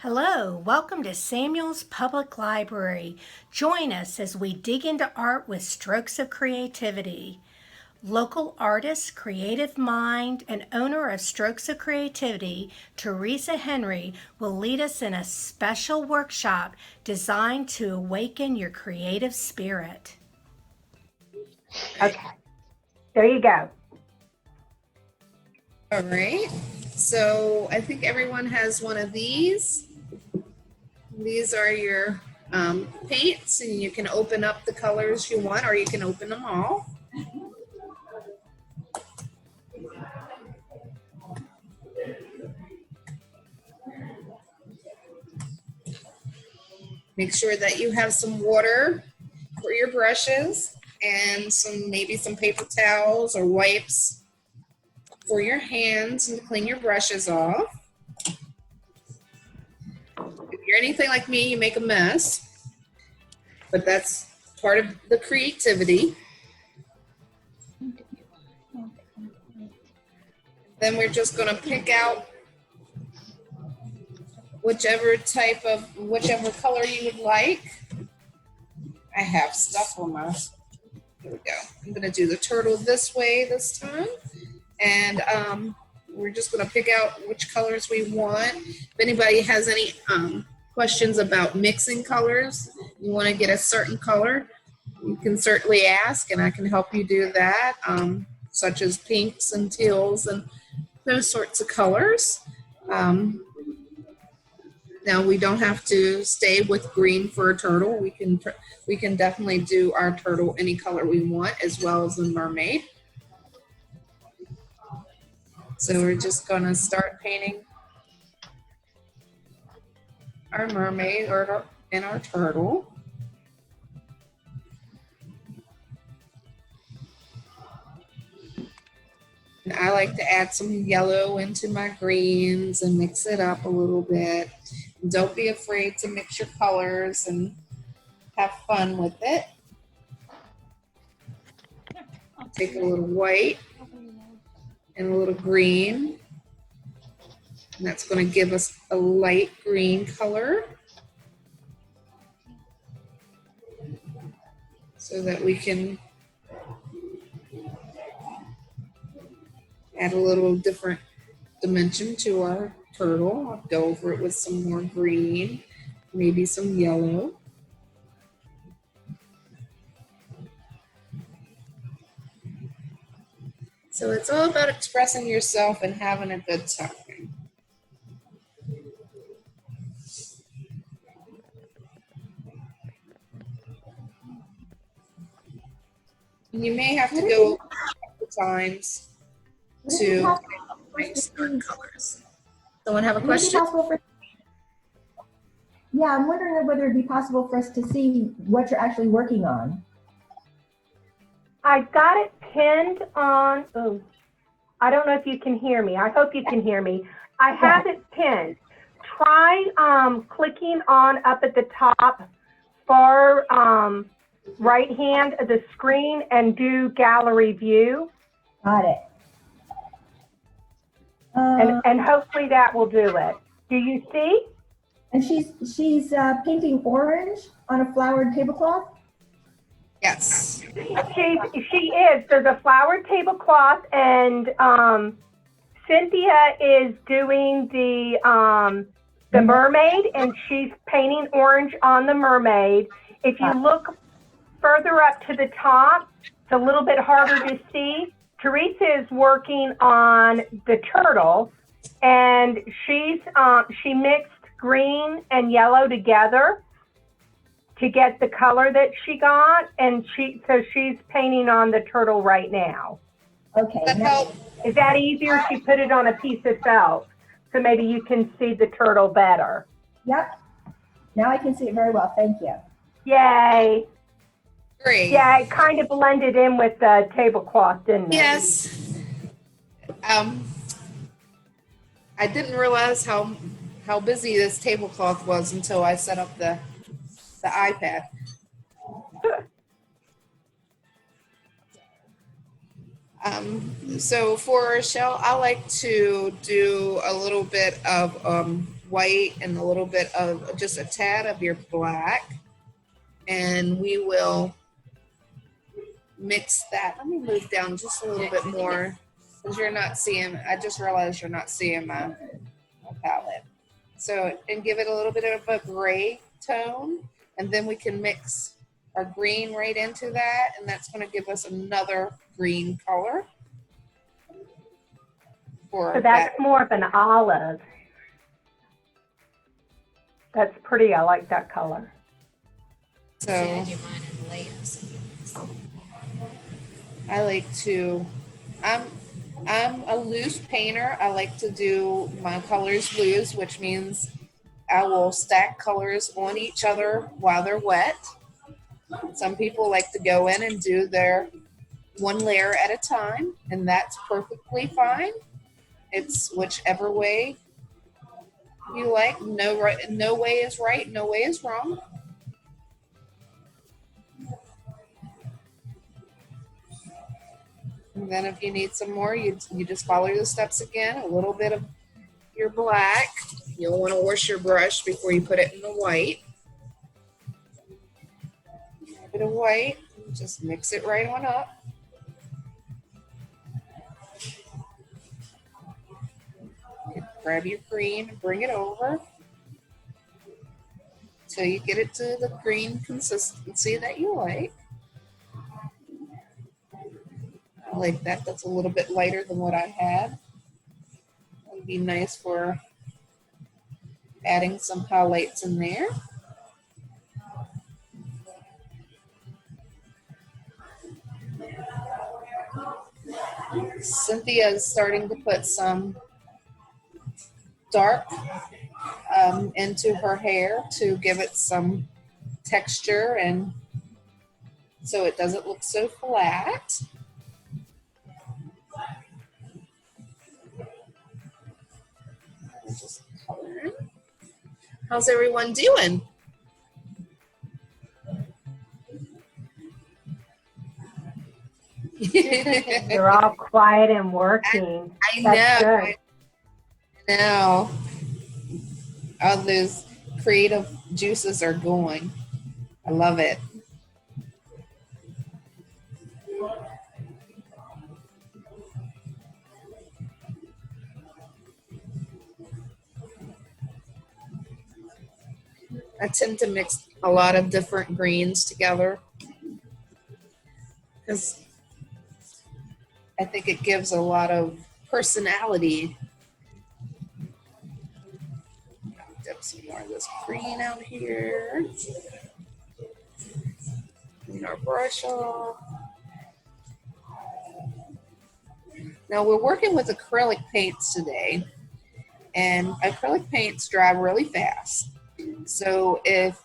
Hello, welcome to Samuel's Public Library. Join us as we dig into art with strokes of creativity. Local artist, creative mind, and owner of Strokes of Creativity, Teresa Henry, will lead us in a special workshop designed to awaken your creative spirit. Okay, there you go. All right, so I think everyone has one of these. These are your paints, and you can open up the colors you want, or you can open them all. Make sure that you have some water for your brushes and maybe some paper towels or wipes for your hands and to clean your brushes off. If you're anything like me, you make a mess, but that's part of the creativity. Then we're just going to pick out whichever color you would like. I have stuff on my, here we go. I'm going to do the turtle this way this time. And we're just going to pick out which colors we want. If anybody has any questions about mixing colors, you want to get a certain color, you can certainly ask and I can help you do that, such as pinks and teals and those sorts of colors. Now we don't have to stay with green for a turtle. We can definitely do our turtle any color we want, as well as the mermaid. So we're just going to start painting our mermaid and our turtle. And I like to add some yellow into my greens and mix it up a little bit. Don't be afraid to mix your colors and have fun with it. Take a little white and a little green. And that's going to give us a light green color so that we can add a little different dimension to our turtle. I'll go over it with some more green, maybe some yellow. So it's all about expressing yourself and having a good time. And you may have to go a couple times to find certain colors. Someone have a question? Yeah, I'm wondering whether it'd be possible for us to see what you're actually working on. I've got it pinned on, I don't know if you can hear me. I hope you can hear me. I have it pinned. Try clicking on up at the top far right hand of the screen and do gallery view. Got it. And hopefully that will do it. Do you see? And she's painting orange on a flowered tablecloth? Yes. She is. There's a flowered tablecloth, and Cynthia is doing the mermaid, and she's painting orange on the mermaid. If you look further up to the top, it's a little bit harder to see. Teresa is working on the turtle, and she mixed green and yellow together to get the color that she got, and so she's painting on the turtle right now. Okay. Is that easier? She put it on a piece of felt, so maybe you can see the turtle better. Yep. Now I can see it very well. Thank you. Yay. Great. Yeah, it kind of blended in with the tablecloth, didn't it? Yes. I didn't realize how busy this tablecloth was until I set up the iPad. So for Rochelle, I like to do a little bit of white and a little bit of just a tad of your black. And we will mix that. Let me move down just a little bit more because you're not seeing, I just realized you're not seeing my palette. So, and give it a little bit of a gray tone, and then we can mix our green right into that, and that's going to give us another green color. So that's more of an olive. That's pretty. I like that color. So I like to, I'm a loose painter. I like to do my colors loose, which means I will stack colors on each other while they're wet. Some people like to go in and do their one layer at a time, and that's perfectly fine. It's whichever way you like. No way is right, no way is wrong. And then if you need some more, you just follow the steps again. A little bit of your black. You'll want to wash your brush before you put it in the white. A bit of white. Just mix it right on up. Grab your green and bring it over till you get it to the green consistency that you like. I like that. That's a little bit lighter than what I had. It would be nice for adding some highlights in there. Cynthia is starting to put some dark into her hair to give it some texture and so it doesn't look so flat. Just color. How's everyone doing? You're all quiet and working. I That's know. good. I know. All those creative juices are going. I love it. I tend to mix a lot of different greens together because I think it gives a lot of personality. Dip some more of this green out here. Clean our brush off. Now we're working with acrylic paints today, and acrylic paints dry really fast. So if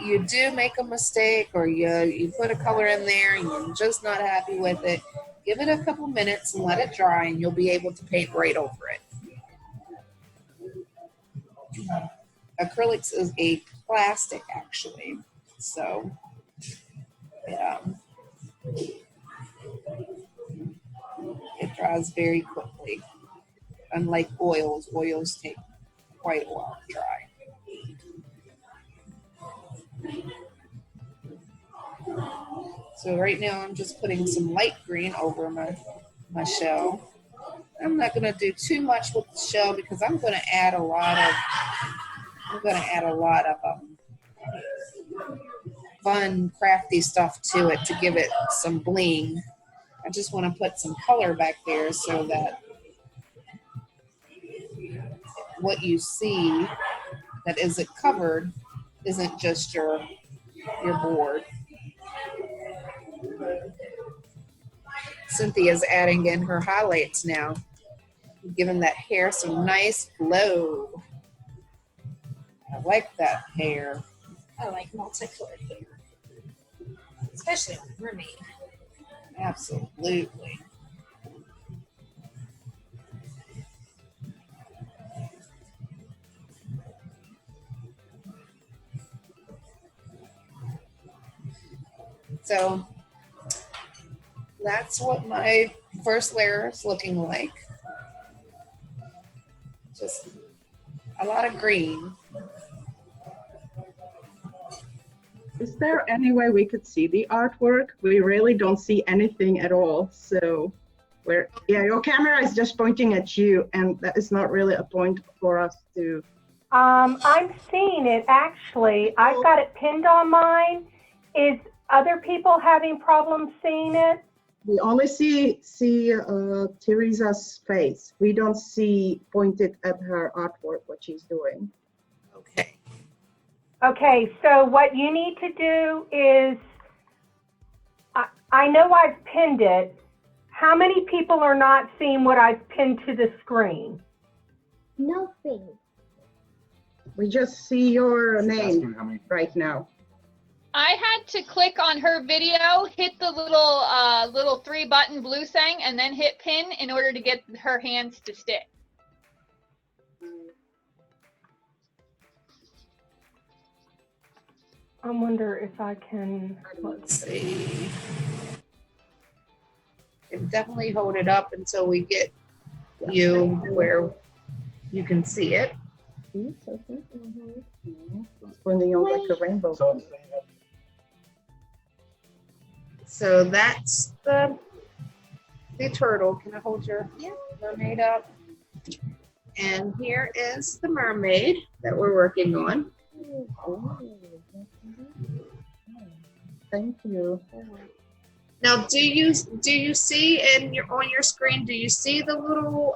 you do make a mistake or you put a color in there and you're just not happy with it, give it a couple minutes and let it dry and you'll be able to paint right over it. Acrylics is a plastic actually, so it dries very quickly. Unlike oils take quite a while to dry. So right now I'm just putting some light green over my shell. I'm not going to do too much with the shell because I'm going to add a lot of fun crafty stuff to it to give it some bling. I just want to put some color back there so that what you see that isn't covered isn't just your board. Cynthia's adding in her highlights now, giving that hair some nice glow. I like that hair. I like multicolored hair, especially on a mermaid. Absolutely. So that's what my first layer is looking like. A lot of green. Is there any way we could see the artwork? We really don't see anything at all. So yeah, your camera is just pointing at you, and that is not really a point for us to. I'm seeing it actually. I've got it pinned on mine. Is other people having problems seeing it? We only see Teresa's face. We don't see pointed at her artwork what she's doing. Okay. Okay, so what you need to do is, I know I've pinned it. How many people are not seeing what I've pinned to the screen? Nothing. We just see your name right now. I had to click on her video, hit the little 3-button blue thing, and then hit pin in order to get her hands to stick. I wonder if I can. Let's see. And definitely hold it up until we get you where you can see it. It's pointing out like a rainbow. So that's the turtle. Can I hold your mermaid up? And here is the mermaid that we're working on. Thank you. Now, do you see on your screen? Do you see the little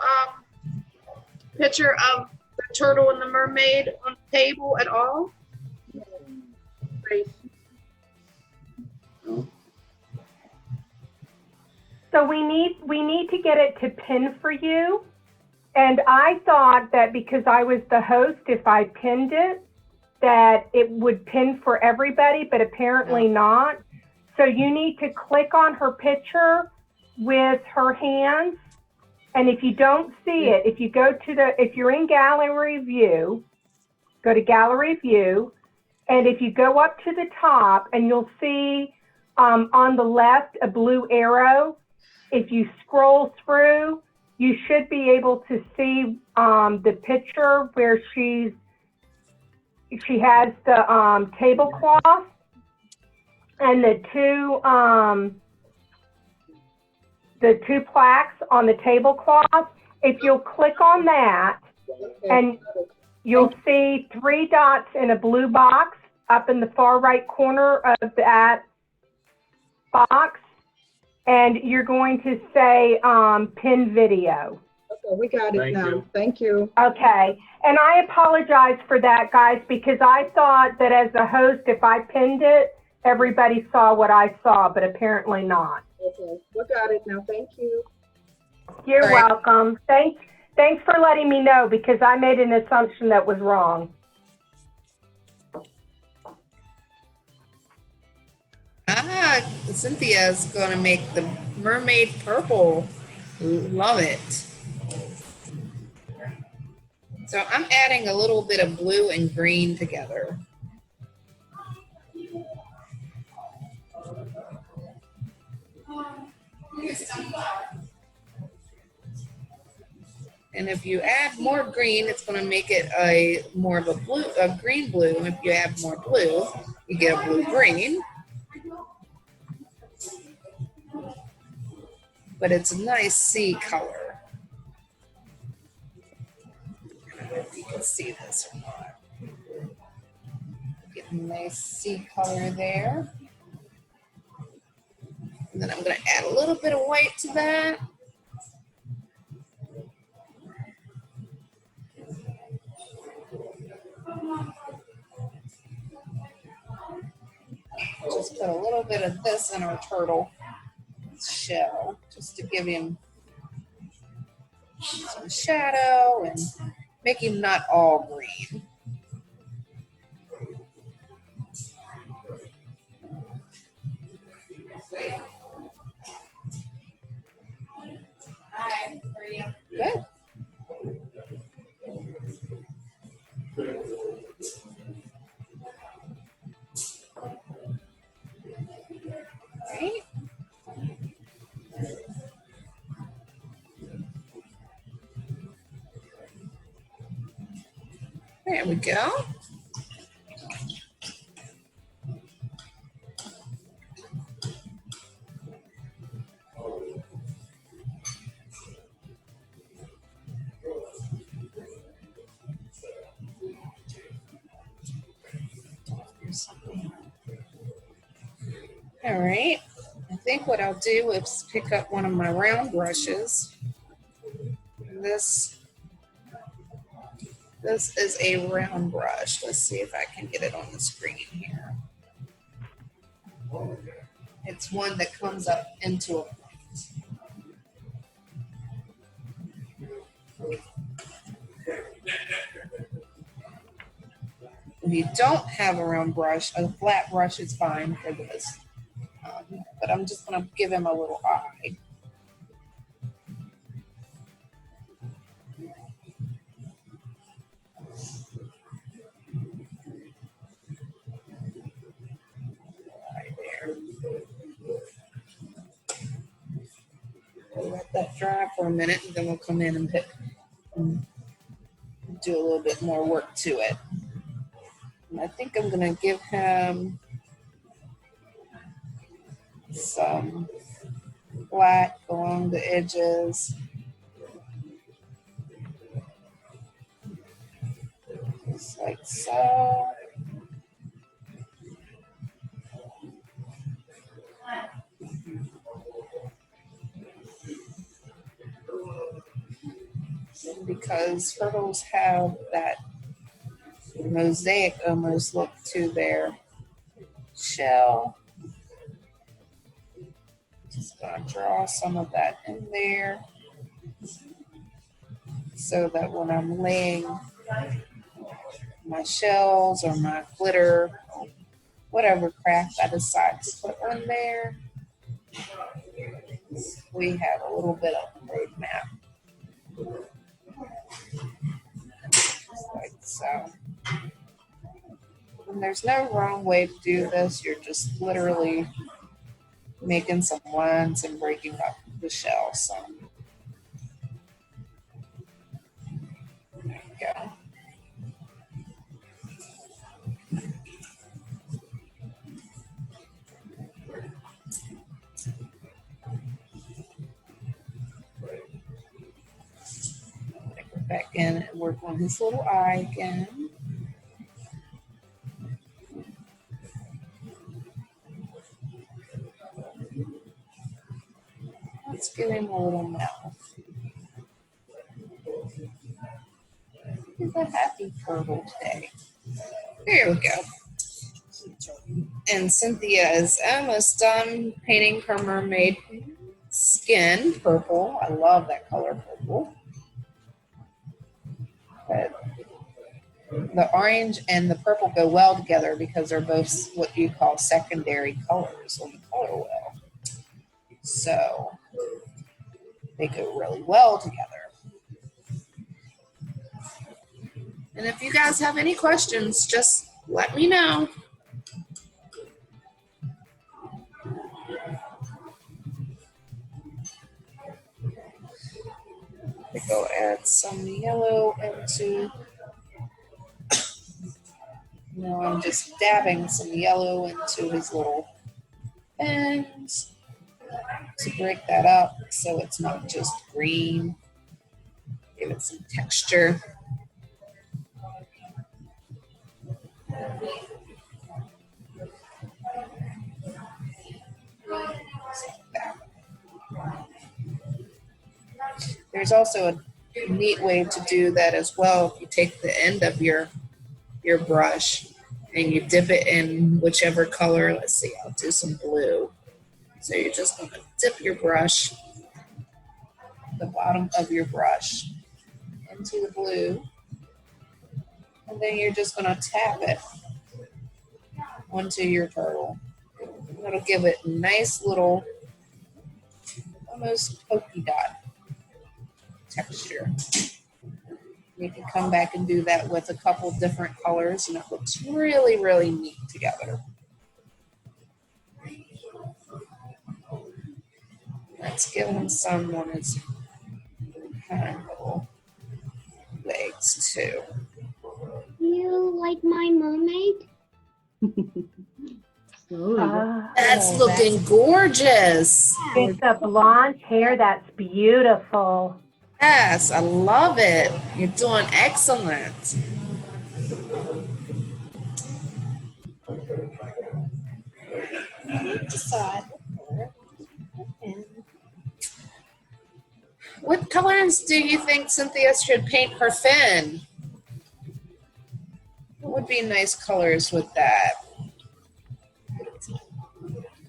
picture of the turtle and the mermaid on the table at all? So we need to get it to pin for you. And I thought that because I was the host, if I pinned it, that it would pin for everybody, but apparently not. So you need to click on her picture with her hands. And if you don't see it, if you're in gallery view, go to gallery view. And if you go up to the top and you'll see on the left a blue arrow, if you scroll through, you should be able to see the picture where she has the tablecloth and the two plaques on the tablecloth. If you'll click on that, and you'll see 3 dots in a blue box up in the far right corner of that box, and you're going to say pin video. Okay, we got it now. Thank you. Okay, and I apologize for that, guys, because I thought that as a host, if I pinned it, everybody saw what I saw, but apparently not. Okay, we got it now. Thank you. You're welcome. Thanks for letting me know, because I made an assumption that was wrong. Cynthia's gonna make the mermaid purple. Love it. So I'm adding a little bit of blue and green together. And if you add more green, it's going to make it more of a green blue. And if you add more blue, you get a blue green. But it's a nice sea color. I don't know if you can see this or not. Get a nice sea color there. And then I'm going to add a little bit of white to that. Just put a little bit of this in our turtle shell, just to give him some shadow and make him not all green. Good. Right. There we go. All right. I think what I'll do is pick up one of my round brushes. This is a round brush. Let's see if I can get it on the screen here. It's one that comes up into a point. If you don't have a round brush, a flat brush is fine for this. But I'm just going to give him a little eye. Right there. We'll let that dry for a minute, and then we'll come in and do a little bit more work to it. And I think I'm going to give him some black along the edges. Just like so. And because turtles have that mosaic almost look to their shell, just gonna draw some of that in there so that when I'm laying my shells or my glitter, or whatever craft I decide to put on there, we have a little bit of a roadmap. Just like so. And there's no wrong way to do this. You're just literally making some lines and breaking up the shell some. There you go. Go back in and work on his little eye again. Let's give him a little mouth. He's a happy turtle today. There we go. And Cynthia is almost done painting her mermaid skin purple. I love that color purple. But the orange and the purple go well together because they're both what you call secondary colors on the color wheel. So they go really well together. And if you guys have any questions, just let me know. I go add some yellow into, I'm just dabbing some yellow into his little ends to break that up so it's not just green. Give it some texture. There's also a neat way to do that as well. If you take the end of your brush and you dip it in whichever color, let's see, I'll do some blue. So you're just going to dip your brush, the bottom of your brush, into the blue, and then you're just going to tap it onto your turtle. It'll give it a nice little, almost polka dot texture. You can come back and do that with a couple different colors, and it looks really, really neat together. Let's give him some on his hind little legs too. like my mermaid? Slowly. That's Oh, looking gorgeous. with the blonde hair, that's beautiful. Yes, I love it. You're doing excellent. What colors do you think Cynthia should paint her fin? What would be nice colors with that?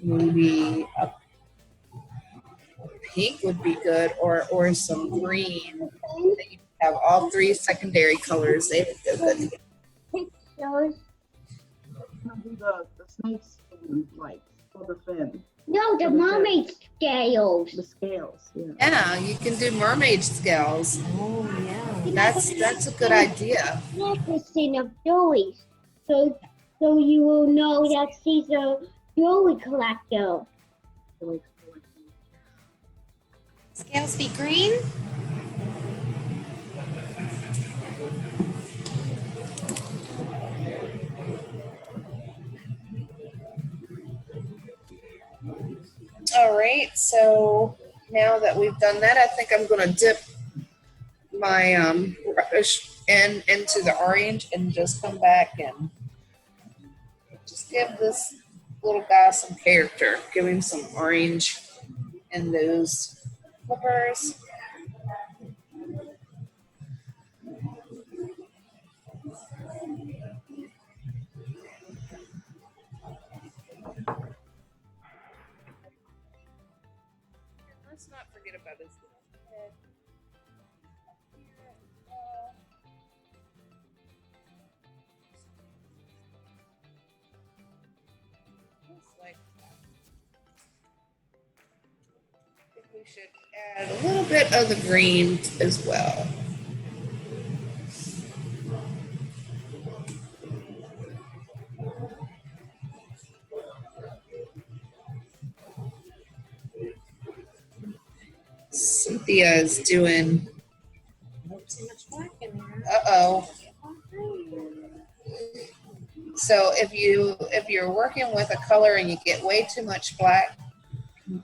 Maybe a pink would be good, or some green. That you have all three secondary colors. They would go good. Pictures. The snake's fin, like for the fin. No, the mermaid scales. The scales, yeah. Yeah, you can do mermaid scales. Oh, yeah. That's a good idea. Necklacing of jewelry. So you will know that she's a jewelry collector. Scales be green? All right, so now that we've done that, I think I'm gonna dip my brush into the orange and just come back and just give this little guy some character. Give him some orange in those flippers. Let's not forget about his little head. Here as well. Just like that. I think we should add a little bit of the green as well. Cynthia is doing. Too much black in there. Uh-oh. So if you're working with a color and you get way too much black,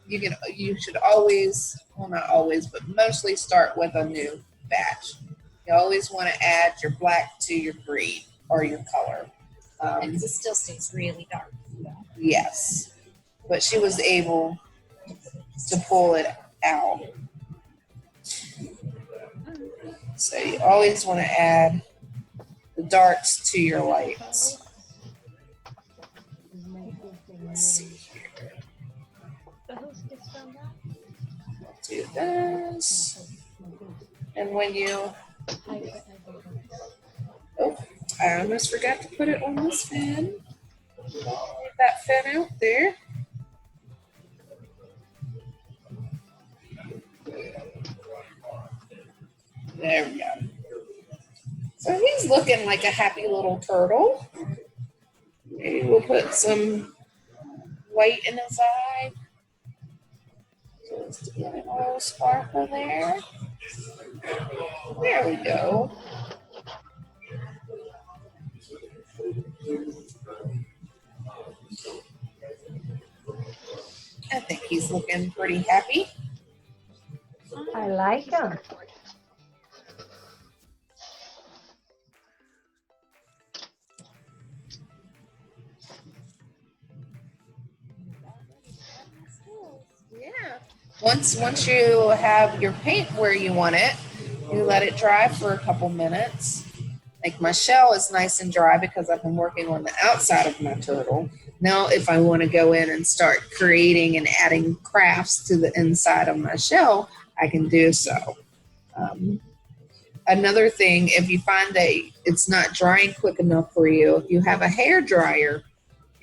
you should always, well, not always, but mostly start with a new batch. You always want to add your black to your green or your color. And it still stays really dark. Yes, but she was able to pull it out. So you always want to add the darks to your lights. Let's see here. Do this. And when you, oh, I almost forgot to put it on this fan. Leave that fan out there. There we go. So he's looking like a happy little turtle. Maybe we'll put some white in his eye. Just to get a little sparkle there. There we go. I think he's looking pretty happy. I like them. Yeah. Once you have your paint where you want it, you let it dry for a couple minutes. Like my shell is nice and dry because I've been working on the outside of my turtle. Now if I want to go in and start creating and adding crafts to the inside of my shell, I can do so. Another thing, if you find that it's not drying quick enough for you, if you have a hair dryer,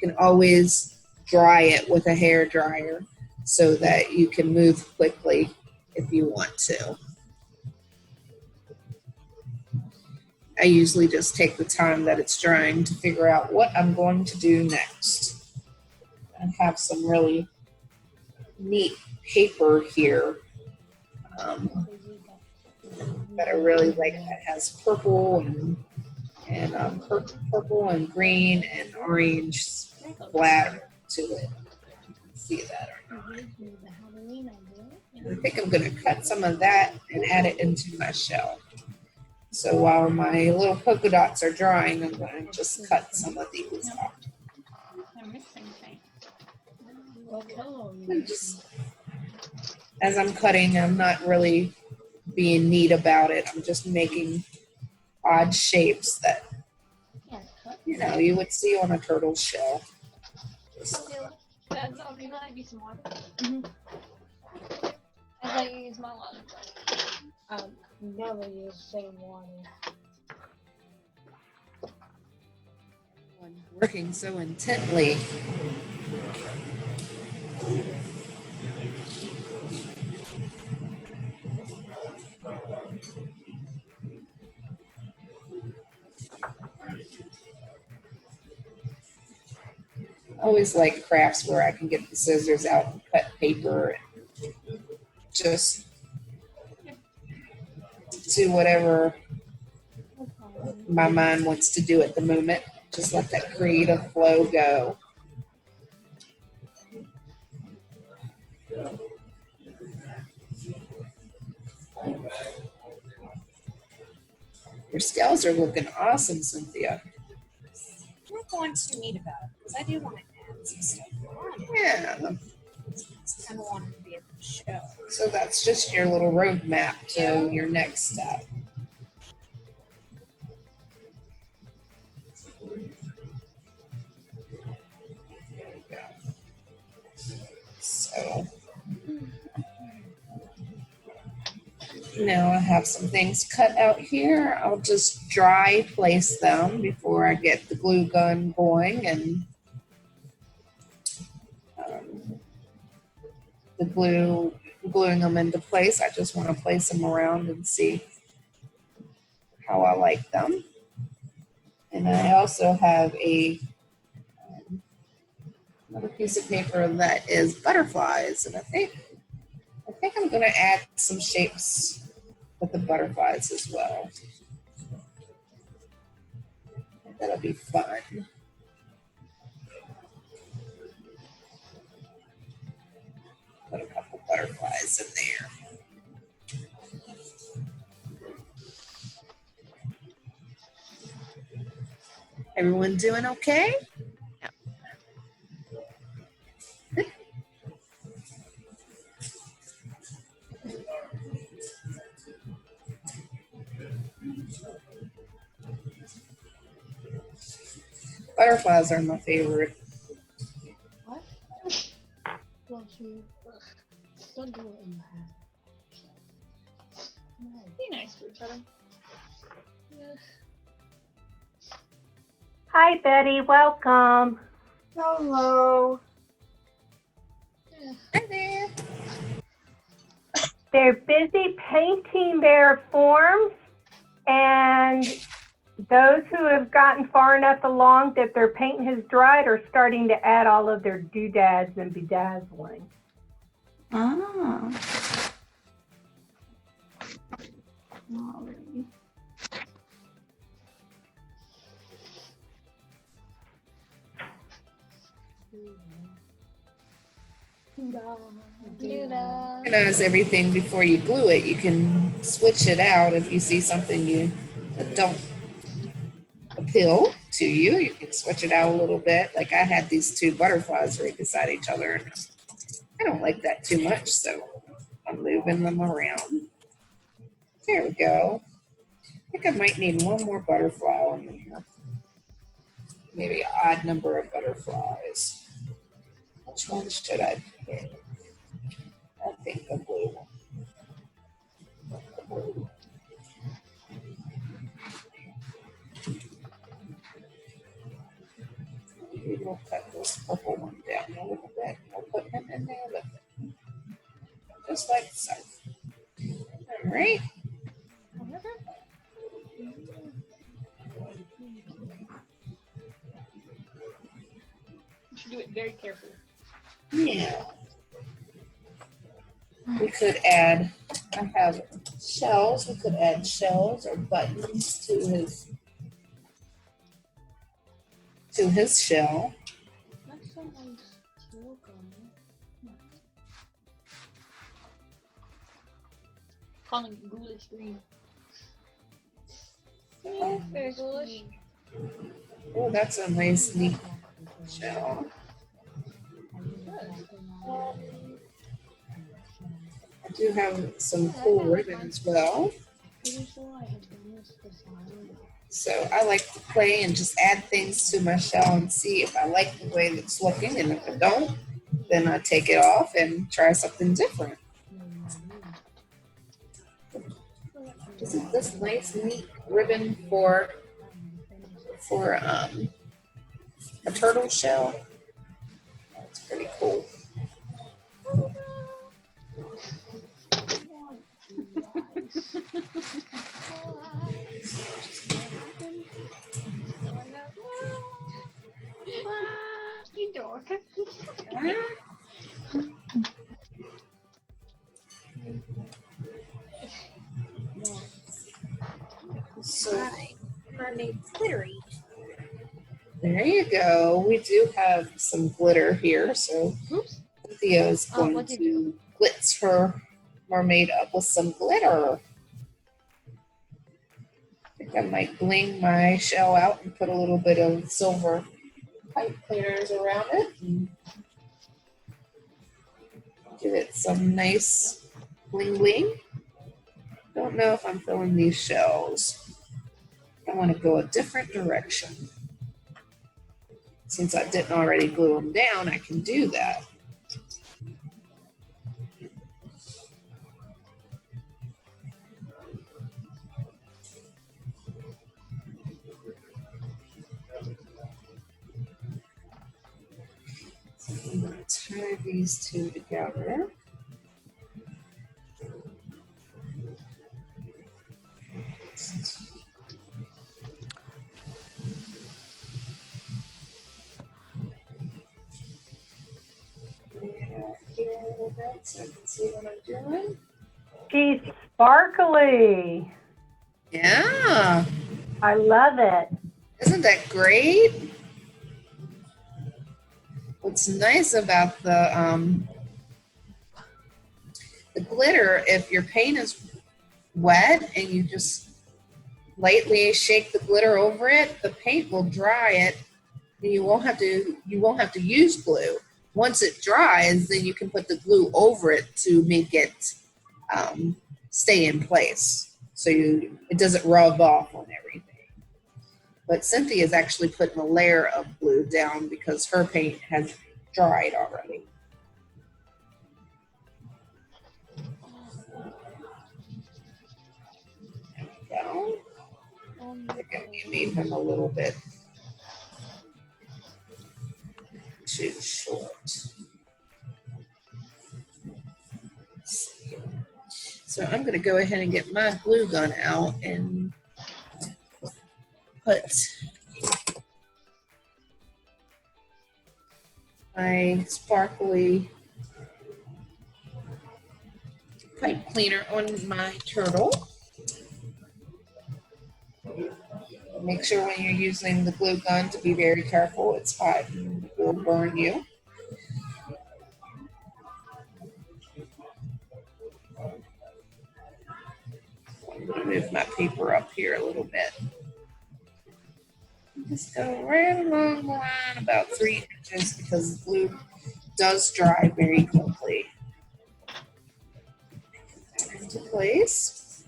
you can always dry it with a hair dryer so that you can move quickly if you want to. I usually just take the time that it's drying to figure out what I'm going to do next. I have some really neat paper here that I really like that has purple and and purple and green and orange splatter to it. See that or not? I think I'm going to cut some of that and add it into my shell. So while my little polka dots are drying, I'm going to just cut some of these off. I'm mixing things. And just, as I'm cutting, I'm not really being neat about it. I'm just making odd shapes that, you know, you would see on a turtle shell. Dad, I'll be some water. Mm-hmm. I'd like to use my water. Never use same water. Working so intently. I always like crafts where I can get the scissors out and cut paper and just do whatever my mind wants to do at the moment. Just let that creative flow go. Your scales are looking awesome, Cynthia. I'm not going too neat about it because I do want to add some stuff on it. Yeah. Just kind of want it to be able to show. So that's just your little roadmap to your next step. There we go. So now I have some things cut out here. I'll just dry place them before I get the glue gun going and gluing them into place. I just want to place them around and see how I like them. And I also have another piece of paper that is butterflies, and I think I'm going to add some shapes with the butterflies as well. That'll be fun. Put a couple butterflies in there. Everyone doing okay? Butterflies are my favorite. What? Don't you? Don't do it in your hand. Be nice to each other. Hi, Betty. Welcome. Hello. Hi there. They're busy painting their forms, and those who have gotten far enough along that their paint has dried are starting to add all of their doodads and bedazzling. Ah. Alrighty. Organize everything before you glue it. You can switch it out if you see something that don't appeal to you. You can switch it out a little bit. Like I had these two butterflies right beside each other, and I don't like that too much, so I'm moving them around. There we go. I think I might need one more butterfly on there. Maybe an odd number of butterflies. Which one should I pick? I think the blue one. Maybe we'll cut this purple one down a little bit. We'll put him in there with it. Just like so. All right. You should do it very carefully. Yeah. We could add, I have shells. We could add shells or buttons to his to his shell. Calling it ghoulish green. Oh, very ghoulish. Oh, that's a nice, neat shell. I do have some cool ribbon as well. So I like to play and just add things to my shell and see if I like the way it's looking. And if I don't, then I take it off and try something different. Isn't this nice, neat ribbon for a turtle shell? That's pretty cool. So Mermaid glittery. there you go. We do have some glitter here. So Cynthia is going to glitz her mermaid up with some glitter. I think I might bling my shell out and put a little bit of silver pipe cleaners around it. And give it some nice bling bling. Don't know if I'm filling these shells. I want to go a different direction. Since I didn't already glue them down, I can do that. So I'm going to tie these two together. So I can see what I'm doing. She's sparkly. Yeah, I love it. isn't that great? What's nice about the glitter, if your paint is wet and you just lightly shake the glitter over it, the paint will dry it, and you won't have to use glue. Once it dries, then you can put the glue over it to make it stay in place, so it doesn't rub off on everything. But Cynthia is actually putting a layer of glue down because her paint has dried already. There we go. I think I made him a little bit too short. So I'm going to go ahead and get my glue gun out and put my sparkly pipe cleaner on my turtle. Make sure when you're using the glue gun to be very careful. It's hot and it will burn you. I'm going to move my paper up here a little bit. Just go right along the line about 3 inches because the glue does dry very quickly. Put that into place.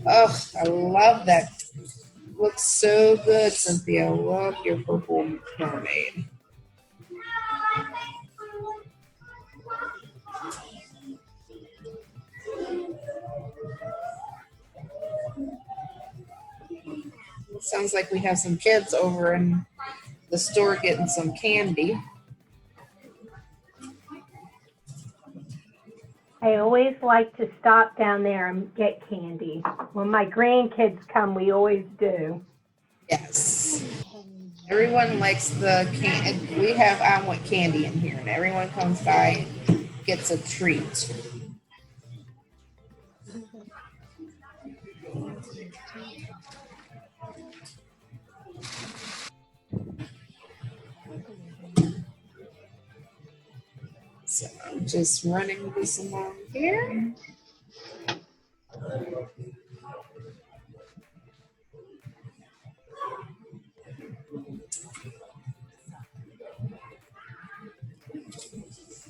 Oh, I love that. Looks so good, Cynthia. I love your purple mermaid. Sounds like we have some kids over in the store getting some candy. I always like to stop down there and get candy. When my grandkids come, we always do. Yes. Everyone likes the candy. We have I Want Candy in here, and everyone comes by and gets a treat. So I'm just running this along here.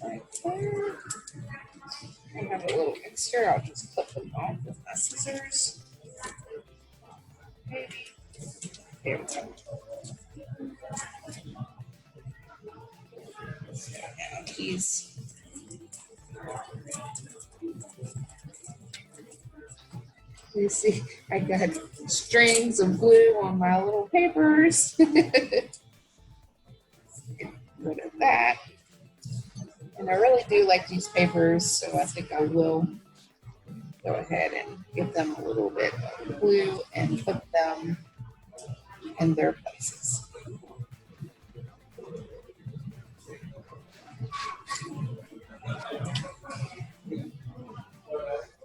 Right there. I have a little mixture. I'll just clip them off with my scissors. Maybe. There we go. Now these. You see, I got strings of glue on my little papers. Get rid of that. And I really do like these papers, so I think I will go ahead and give them a little bit of glue and put them in their places.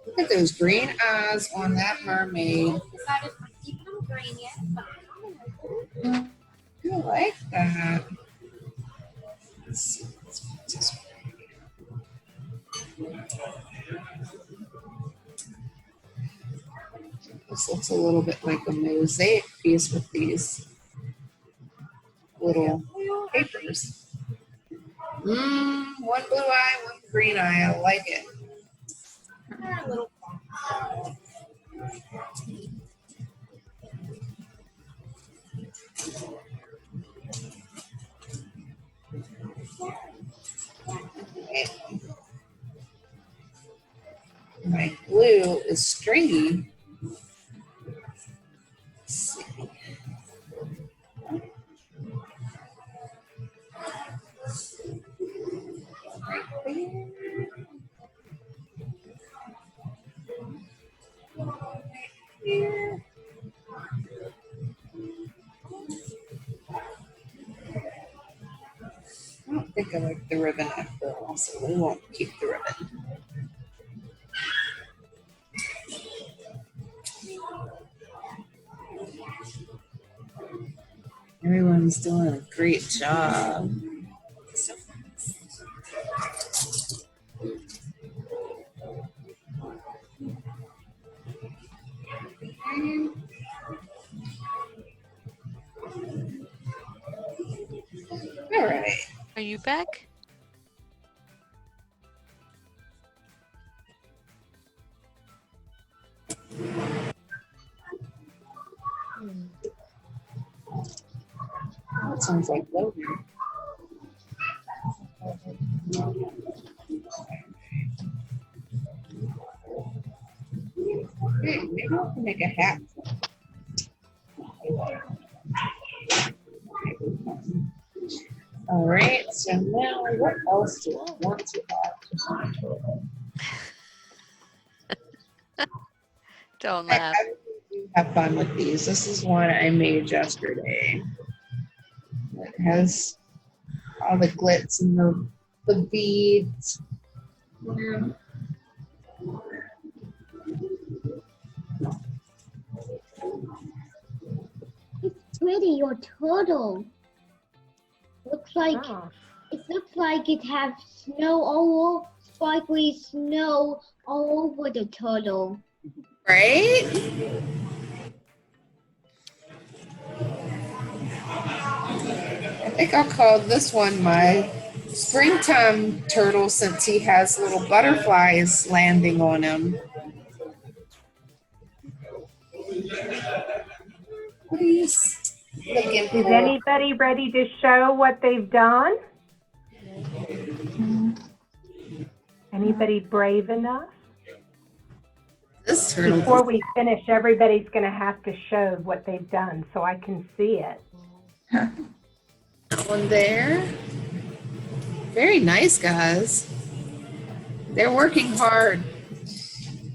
Look at those green eyes on that mermaid. Decided to keep them green yet, but I like that. Let's see. Let's put this one. This looks a little bit like a mosaic piece with these little papers. One blue eye, one green eye. I like it. they're a little My glue is stringy. Let's see. Right there. Right here. I don't think I like the ribbon after all, so we won't keep the ribbon. Everyone's doing a great job. All right. Are you back? That sounds like Logan. Maybe I can make a hat. All right, so now what else do I want to add? Don't laugh. I really do have fun with these. This is one I made yesterday. It has all the glitz and the beads. Yeah. It's pretty, your turtle. Looks like Oh. it looks like it has snow all sparkly snow all over the turtle. Right? I think I'll call this one my springtime turtle since he has little butterflies landing on him. What are you looking Is for? anybody ready to show what they've done? Anybody brave enough? This turtle. Before we finish, everybody's going to have to show what they've done so I can see it. One there. Very nice, guys. They're working hard.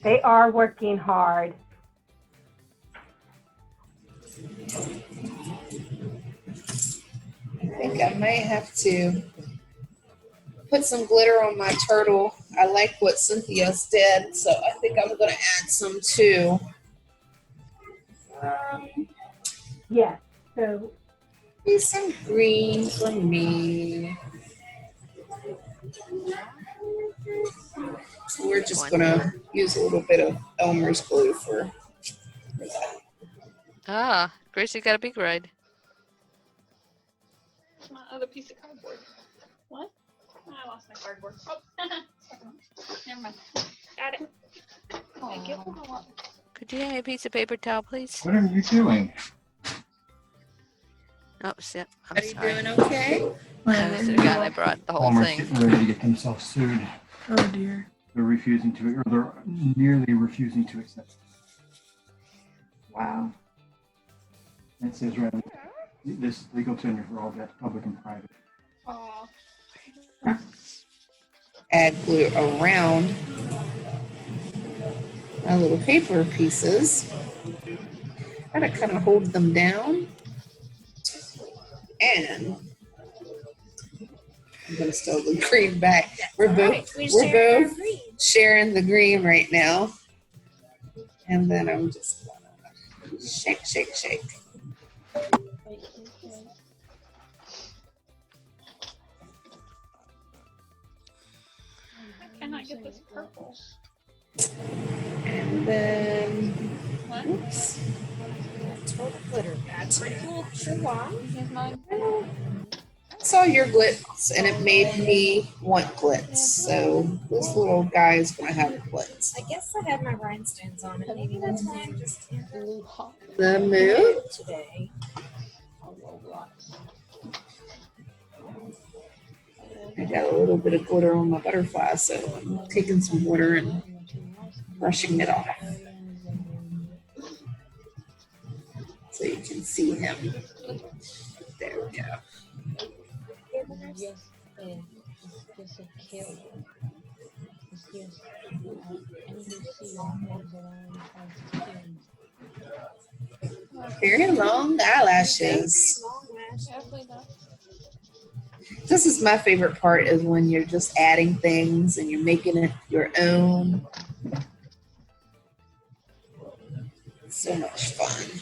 They are working hard. I think I might have to put some glitter on my turtle. I like what Cynthia's did, so I think I'm going to add some too. Yes. So Maybe some green for me. So we're just gonna use a little bit of Elmer's glue for that. Ah, Gracie got a big ride. My other piece of cardboard. What? I lost my cardboard. Oh, never mind. Got it. Thank you. Could you hand me a piece of paper towel, please? What are you doing? Oh, shit. I'm Are you sorry. doing okay? I was forgot I brought the whole Palmer's thing. getting ready to get themselves sued. Oh dear. They're refusing to, or they're nearly refusing to accept. Wow. It says right on this legal tender for all debt, public and private. Aw. Add glue around my little paper pieces. Gotta kind of hold them down. And I'm gonna stow the green back. We're both sharing the green right now. And then I'm just gonna shake, shake, shake. I cannot get this purple. And then, What? oops. Total glitter. That's right. Here's mine. I saw your glitz and it made me want glitz. So this little guy is gonna have glitz. I guess I had my rhinestones on it. Maybe that's why I'm just The mood. today. I got a little bit of glitter on my butterfly, so I'm taking some water and brushing it off. So you can see him. There we go. Very long eyelashes. This is my favorite part, is when you're just adding things and you're making it your own. So much fun.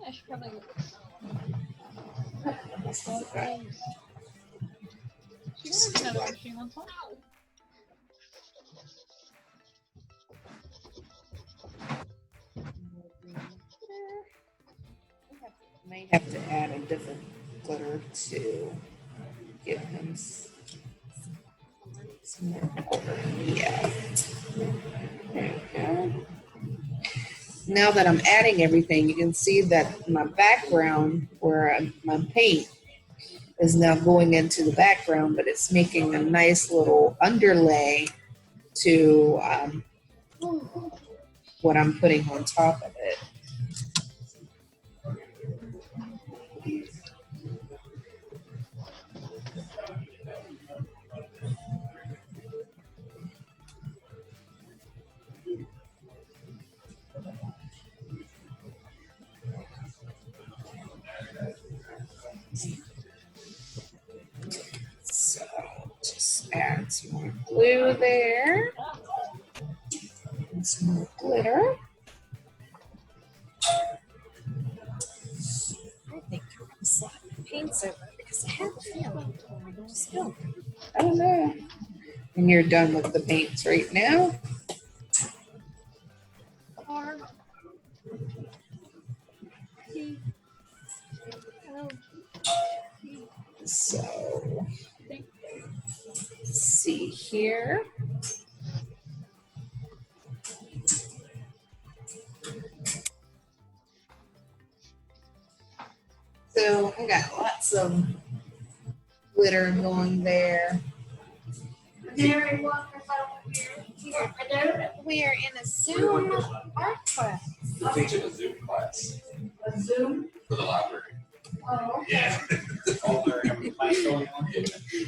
I should probably. She has another one she wants on. May have to add a different glitter to give him some more color. Yeah. There we go. Now that I'm adding everything, you can see that my background, where my paint is now going into the background, but it's making a nice little underlay to what I'm putting on top of it. So just add some more glue there. And some more glitter. I think I'm gonna slap the paints over because I have a feeling I'm just going. I don't know. And you're done with the paints right now. So, let's see here. So I got lots of glitter going there. We are in a Zoom art class. We're teaching a Zoom class. A Zoom? For the library. Oh, okay. Yeah. All there, having a class going on. Yeah.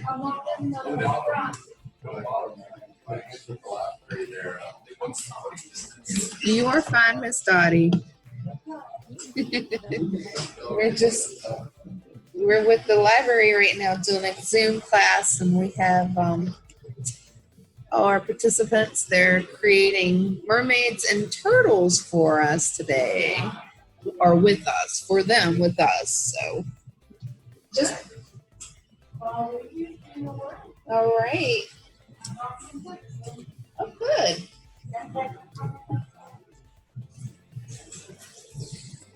I want them to know the front. You are fine, Miss Dottie. We're with the library right now doing a Zoom class, and we have all our participants. They're creating mermaids and turtles for us today, or with us, for them, with us. So just all right. Oh, good.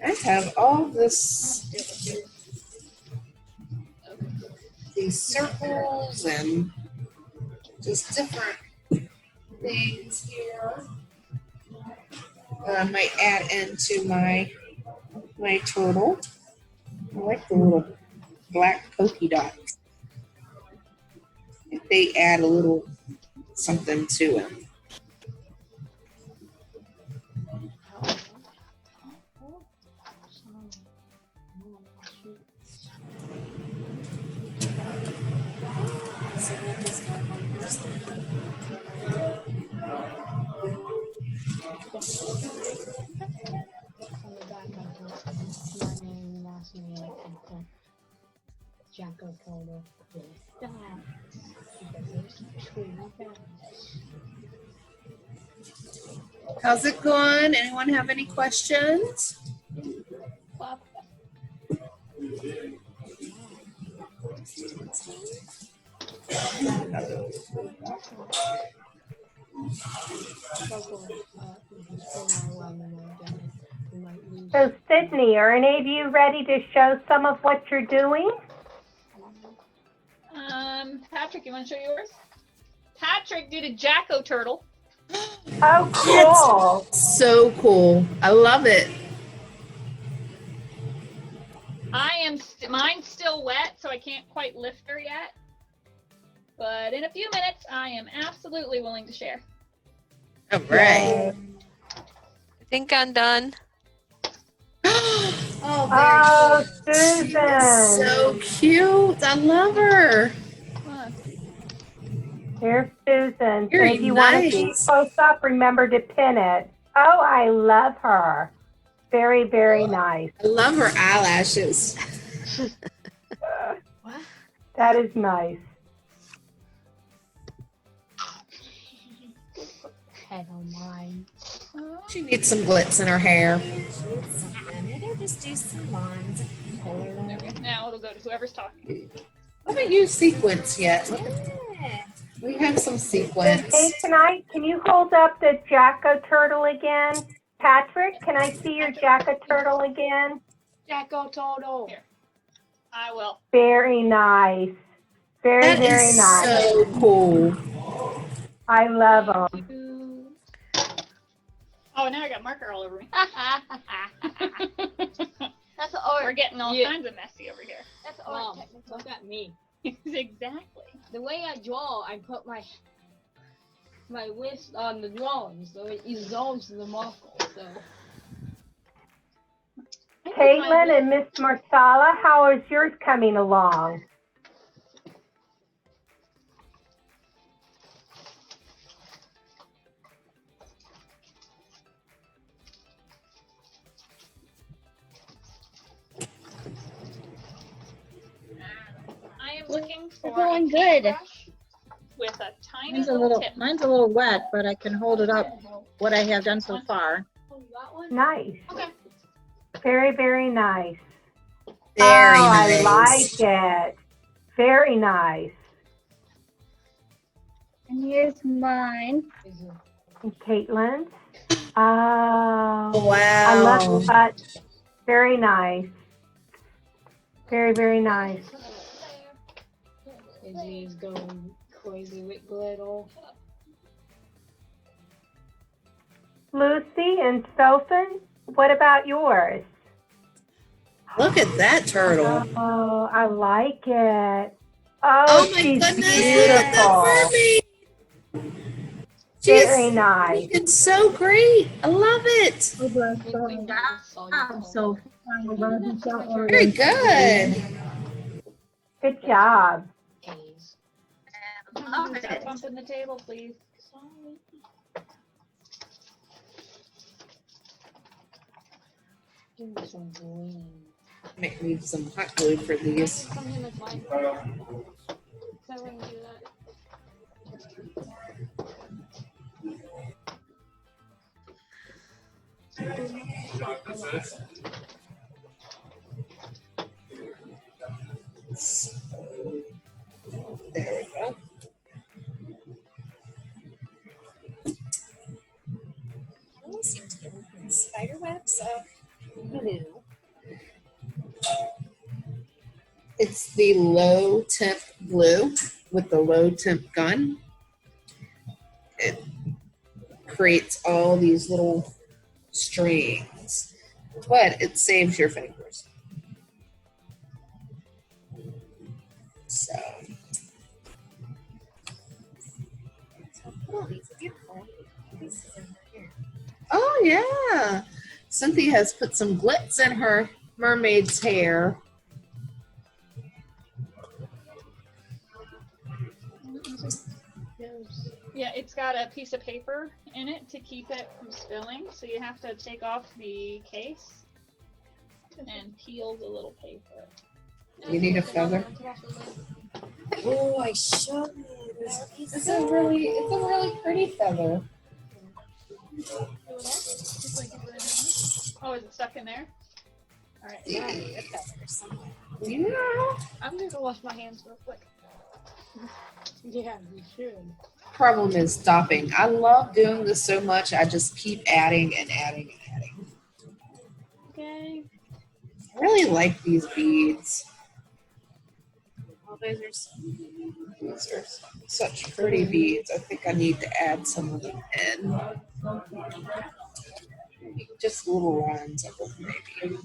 I have all these circles and just different things here. I might add into my turtle. I like the little black polka dots. If they add a little something to it. On the back, I put my name, last name, and put Jacko Polo. Stop. Because there's two guys. How's it going? Anyone have any questions? So Sydney, are any of you ready to show some of what you're doing? Patrick, you want to show yours? Patrick did a Jacko turtle. Oh, cool. That's so cool. I love it. Mine's still wet, so I can't quite lift her yet. But in a few minutes, I am absolutely willing to share. All right. I think I'm done. Oh, Susan. So cute. I love her. Here's Susan. Very And if you want to see nice. close up, remember to pin it. Oh, I love her. Very, very nice. I love her eyelashes. That is nice. Head on mine. She needs some glitz in her hair. Maybe I'll just do some lines and color them. Okay, now it'll go to whoever's talking. I haven't used sequence yet. Yeah. We have some And sequence. hey, can you hold up the Jacko turtle again? Patrick, can I see your Jacko turtle again? Jacko Turtle. Here. I will. Very nice. Very, That very is nice. so cool. I love them. Oh, now I got marker all over me. That's art. We're getting all Yeah. kinds of messy over here. That's art. Look at me. Exactly. The way I draw, I put my wrist on the drawing, so it dissolves the marker. So. Caitlin and Miss Marsala, how is yours coming along? I am looking for going a good. paintbrush with a tiny Mine's a little little, tip. mine's a little wet, but I can hold it up, what I have done so far. Nice. Okay. Very, very nice. Very I nice. like it. Very nice. And here's mine. And Caitlin's. Oh, Wow. I love that. Very nice. Very, very nice. Izzy's going crazy with glitter. Lucy and Sophie, what about yours? Look at that turtle. Oh, I like it. Oh my she's goodness, beautiful. look at that mermaid. She Very is nice. looking so great. I love it. So far. Very good. Good job. Stop bumping the table, please. Give me some green. Might need some hot glue for these. Come here, that's mine. So we can do that. There we go. It's the low temp glue with the low temp gun. It creates all these little strings, but it saves your fingers. So. Oh, these are beautiful. These are here. Oh yeah, Cynthia has put some glitz in her mermaid's hair. Yeah, it's got a piece of paper in it to keep it from spilling, so you have to take off the case and peel the little paper. You need a feather. Oh, I should. It's a really pretty feather. Oh, is it stuck in there? All right. Yeah. I'm gonna go wash my hands real quick. Yeah, you should. Problem is stopping. I love doing this so much. I just keep adding and adding and adding. Okay. I really like these beads. Oh, Those are such pretty beads. I think I need to add some of them in. Just little lines of them, maybe.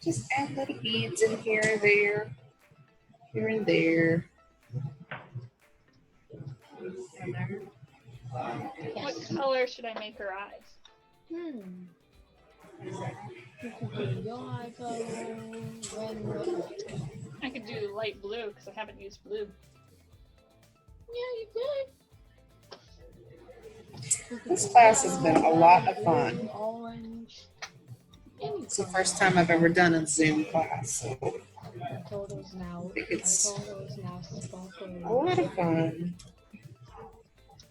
Just add little beads in here and there. Here and there. What color should I make her eyes? You can do your eye color, red, I could do light blue because I haven't used blue. Yeah, you could. This class has been a lot of fun. Orange. It's the first time I've ever done a Zoom class, so My total's now. I think it's now sparkling. a lot of fun.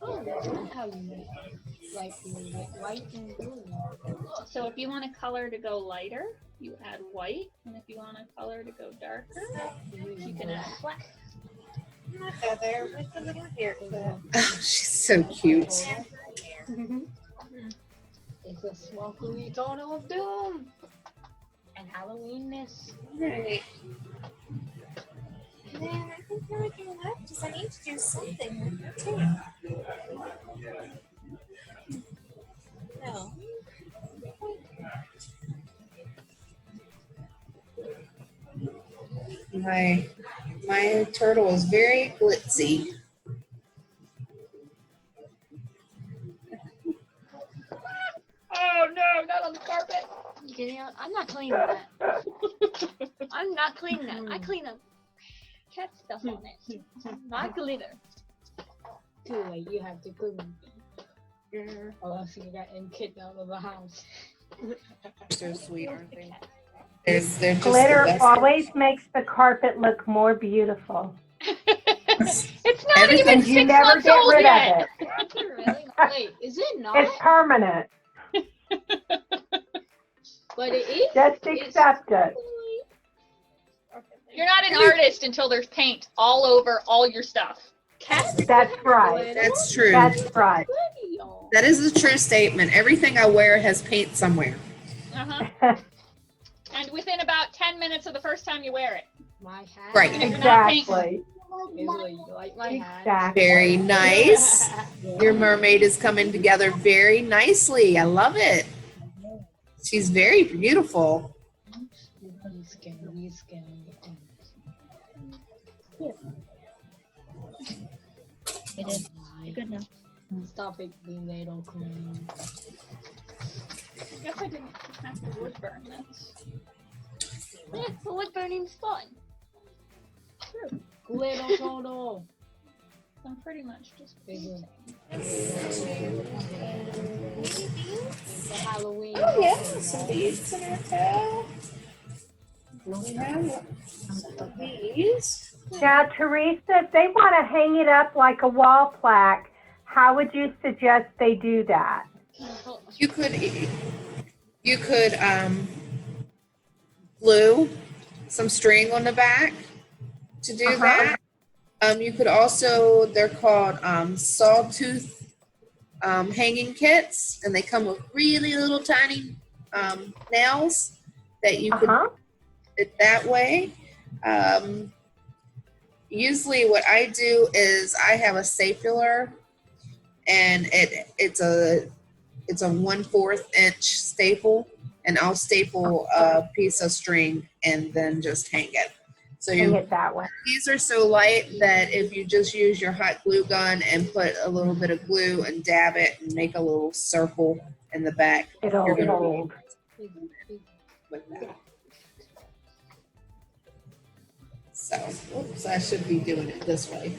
Oh, that's not how you make light blue, like white and blue. So if you want a color to go lighter, you add white, and if you want a color to go darker, you can add black. My feather with the little haircut. Oh, she's so cute. It's a sparkly total of doom and Halloweenness. Right. And then I think the only thing left is I need to do something with it too. No. My turtle is very glitzy. Oh no, not on the carpet. Getting out. I'm not cleaning that. I'm not cleaning that. I clean up cat stuff on it. Not glitter. Too late. You have to clean it. Or else you got kicked out of the house. So sweet, aren't they? They're just the Glitter best. always makes the carpet look more beautiful. It's not Everything- even And you 6 never months get old rid yet. of it. Really? Wait, is it not? It's permanent. But it is. Just It's- accept it. You're not an artist until there's paint all over all your stuff. That's right. That's true. That's right. That is a true statement. Everything I wear has paint somewhere. Uh-huh. And within about 10 minutes of the first time you wear it. My hat. Right. Even if you're not painting. Exactly. You like my hat? Exactly. Very nice. Your mermaid is coming together very nicely. I love it. She's very beautiful. It is. Good now. Stop it, being little queen. I guess I didn't have to wood burn this. Yeah, the wood burning's fun. True. Little total. I'm pretty much just Bigger. The Halloween. Oh yeah, some beads in her tail. We have these. Now, Teresa, if they want to hang it up like a wall plaque, how would you suggest they do that? You could glue some string on the back to do that. You could also, they're called sawtooth hanging kits, and they come with really little tiny nails that you could put it that way. Usually what I do is I have a stapler, and it's a 1/4 inch staple, and I'll staple a piece of string and then just hang it. So Hang it that way. these are so light that if you just use your hot glue gun and put a little bit of glue and dab it and make a little circle in the back, It'll you're gonna hold. with that. So, oops, I should be doing it this way.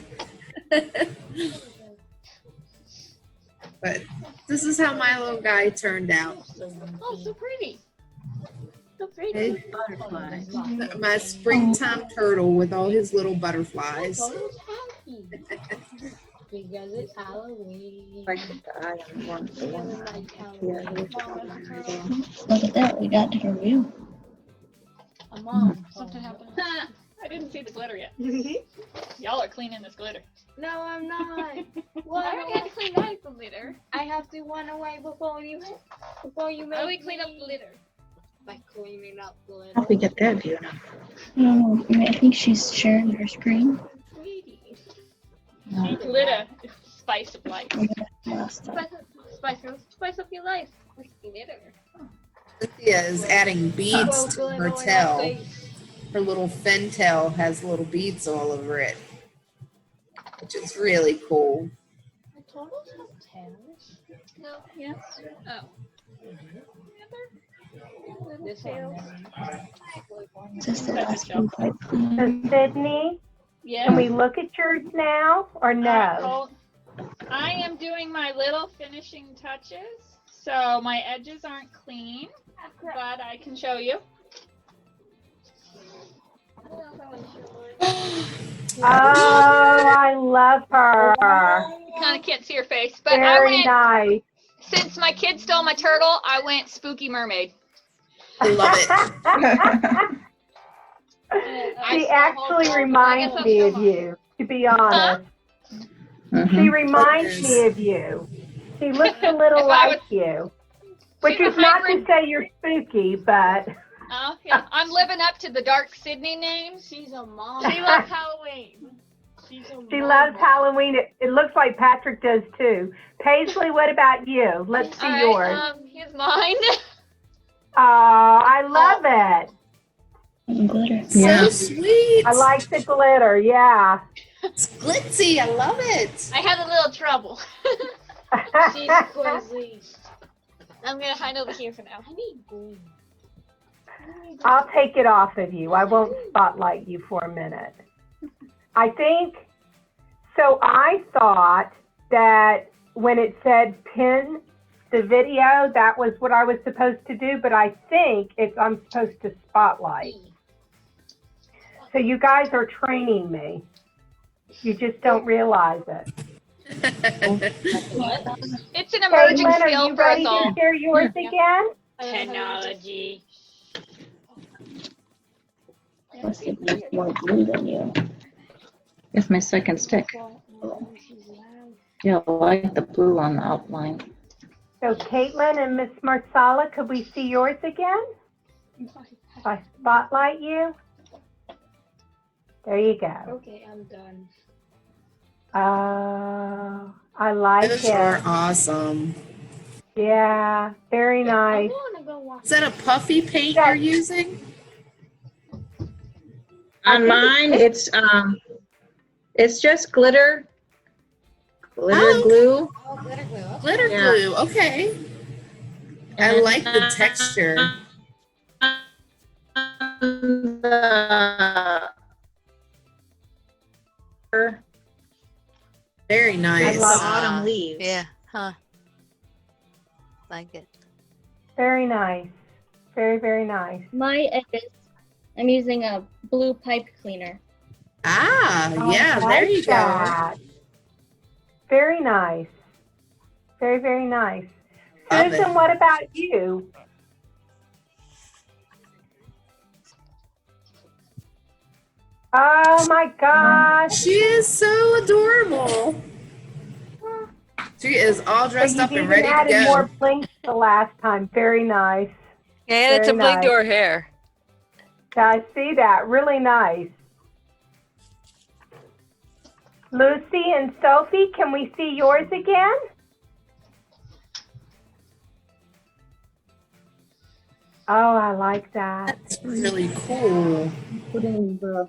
But this is how my little guy turned out. Oh, so pretty. So pretty. Okay. My springtime turtle with all his little butterflies. Turtle's happy. Because it's Halloween. Like the eye on one. Like Halloween. Look at that, we got different view. Mom, something happened. I didn't see the glitter yet. Y'all are cleaning this glitter. No, I'm not. Well, I already had to clean that glitter. I have to run away before you make How do we clean up glitter? by cleaning up glitter. How do we get that view now? No, I think she's sharing her screen. Sweetie. Glitter is the spice of life. Spice up your life with glitter. Cynthia is adding beads to her tail. Her little fin tail has little beads all over it, which is really cool. The turtles have tails. No, yes. Oh. This one. Is this the last one? So Sydney, Yeah. can we look at yours now or no? Well, I am doing my little finishing touches, so my edges aren't clean, but I can show you. Oh, I love her. You kind of can't see her face, but Very nice. since my kid stole my turtle, I went spooky mermaid. I love it. She actually reminds me of you, to be honest. She reminds me of you. She looks a little like you. Which is not to say you're spooky, but... Oh, yeah. I'm living up to the Dark Sydney name. She's a mom. She loves Halloween. She loves Halloween. It looks like Patrick does too. Paisley, what about you? Let's see yours. Here's mine. Oh, I love it. Glitter. So sweet. I like the glitter, yeah. It's glitzy. I love it. I had a little trouble. She's crazy. I'm going to hide over here for now. I need glue. I'll take it off of you. I won't spotlight you for a minute. I think, so I thought that when it said pin the video, that was what I was supposed to do, but I think I'm supposed to spotlight. So you guys are training me. You just don't realize it. It's an emerging Caitlin, are skill you for ready us all. to share yours again? Technology. Must give me more blue than you. It's my second stick. Yeah, I like the blue on the outline. So Caitlin and Miss Marsala, could we see yours again? If I spotlight you? There you go. Okay, I'm done. I like Those it. are awesome. Yeah, very nice. Is that a puffy paint you're using? On mine, it's just glitter glue. Oh, glitter glue. Okay. Glitter glue. Okay. I like the texture. Very nice. I love Autumn leaves. Yeah. Huh. Like it. Very nice. Very, very nice. My edges, I'm using a blue pipe cleaner. Ah, Oh, yeah, I there like you go. that. Very nice. Very, very nice. Love Susan, it. what about you? Oh my gosh. She is so adorable. She is all So dressed you've up and even ready to added go. more blinks the last time. Very nice. And it's a Very bling to nice. her hair. Yeah, I see that. Really nice. Lucy and Sophie, can we see yours again? Oh, I like that. That's really cool. Putting the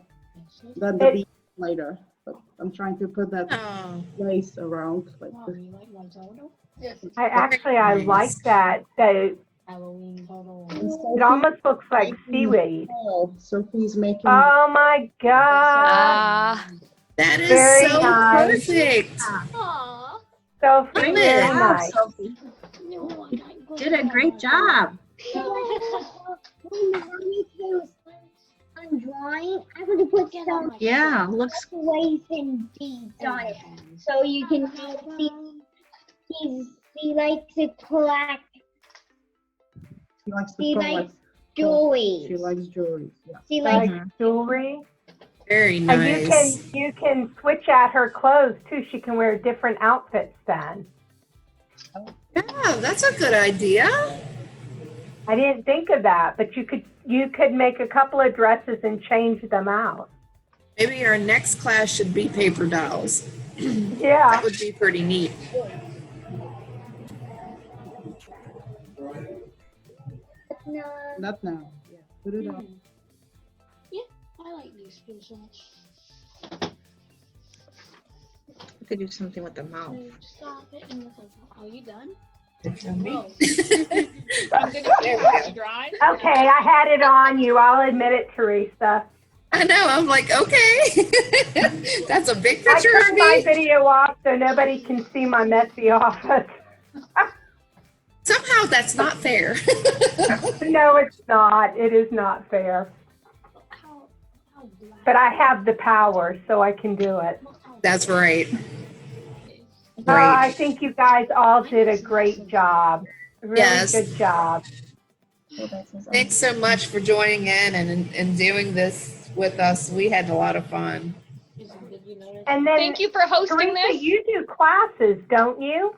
It- bead later, but I'm trying to put that Oh, lace around like Wow, this. you like my total? I like that. So Halloween total. it almost looks like seaweed. Oh, Sophie's making. Oh my gosh. Ah, that is Very so nice. perfect. Aww. Sophie, Love very it. nice. Sophie. No, I Did a great job. I'm drawing. I would put some Yeah, looks lace and beads on it, so you can he likes to collect. She likes to He collect. likes jewelry. She likes jewelry. Yeah. She likes Like jewelry. Very And nice. you can switch out her clothes too. She can wear different outfits then. Yeah, that's a good idea. I didn't think of that, but you could make a couple of dresses and change them out. Maybe our next class should be paper dolls. Yeah. That would be pretty neat. Not now. Yeah. Put it on. Yeah, I like these so much. you could do something with the mouth. Stop it and look like, are you done? No. I'm gonna get it dry. Okay, I had it on you. I'll admit it, Teresa. I know. I'm like, okay. That's a big I picture of turned my me. video off so nobody can see my messy office. Somehow that's not fair. No, it's not. It is not fair. But I have the power, so I can do it. That's right. I Great. think you guys all did a great job. Really Yes. good job. Thanks so much for joining in and doing this with us. We had a lot of fun. And then, Thank you for hosting Teresa, this. you do classes, don't you?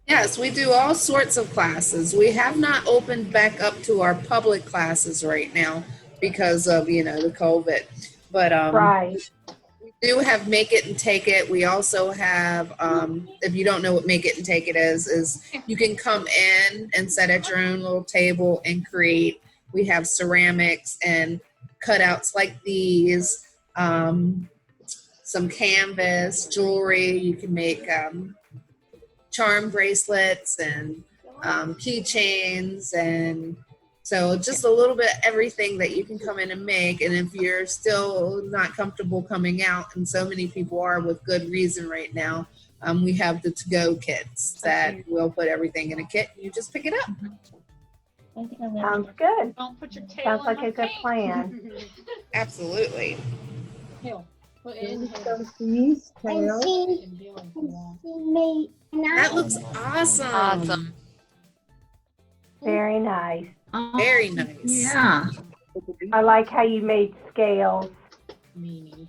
Yes, we do all sorts of classes. We have not opened back up to our public classes right now because of, the COVID. But Right. we do have Make It and Take It. We also have, if you don't know what Make It and Take It is you can come in and set at your own little table and create. We have ceramics and cutouts like these, some canvas, jewelry. You can make charm bracelets and keychains, and so just a little bit everything that you can come in and make. And if you're still not comfortable coming out, and so many people are with good reason right now, we have the to-go kits that will put everything in a kit. You just pick it up. Sounds good. Don't put your tail Sounds in like my a good paint. plan. Absolutely. Hill. Put in Sophie's tail. That looks awesome. awesome. Very nice. Very nice. Yeah. I like how you made scales. Meanie.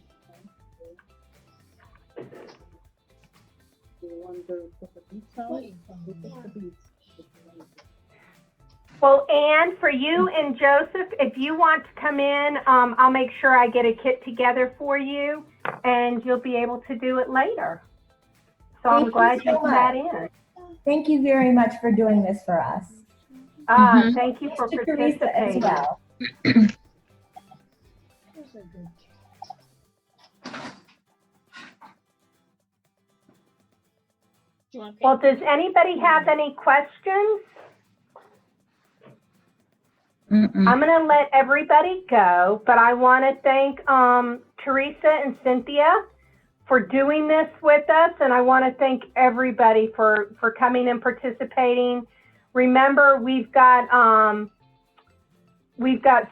Well, Anne, for you and Joseph, if you want to come in, I'll make sure I get a kit together for you, and you'll be able to do it later. So I'm glad you got in. Thank you very much for doing this for us. Thank you for To Teresa as participating. well. Well, does anybody have any questions? I'm going to let everybody go, but I want to thank Teresa and Cynthia for doing this with us, and I want to thank everybody for coming and participating. Remember, we've got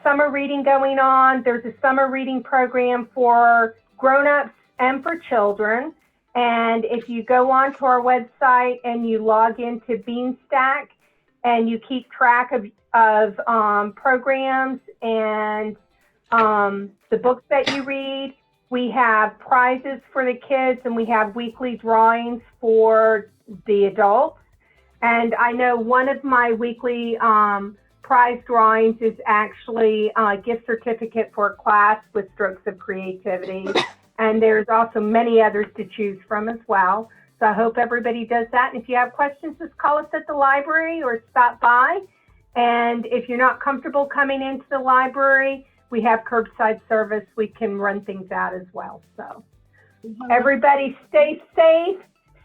summer reading going on. There's a summer reading program for grown-ups and for children. And if you go onto our website and you log into Beanstack and you keep track of programs and the books that you read, We have prizes for the kids, and we have weekly drawings for the adults. And I know one of my weekly prize drawings is actually a gift certificate for a class with Strokes of Creativity. And there's also many others to choose from as well. So I hope everybody does that. And if you have questions, just call us at the library or stop by. And if you're not comfortable coming into the library, we have curbside service. We can run things out as well. So everybody stay safe,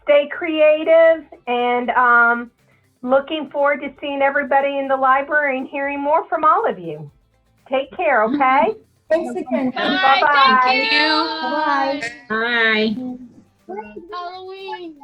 stay creative, and looking forward to seeing everybody in the library and hearing more from all of you. Take care, okay? Thanks again. Bye-bye. Thank you. Bye. Bye. Halloween.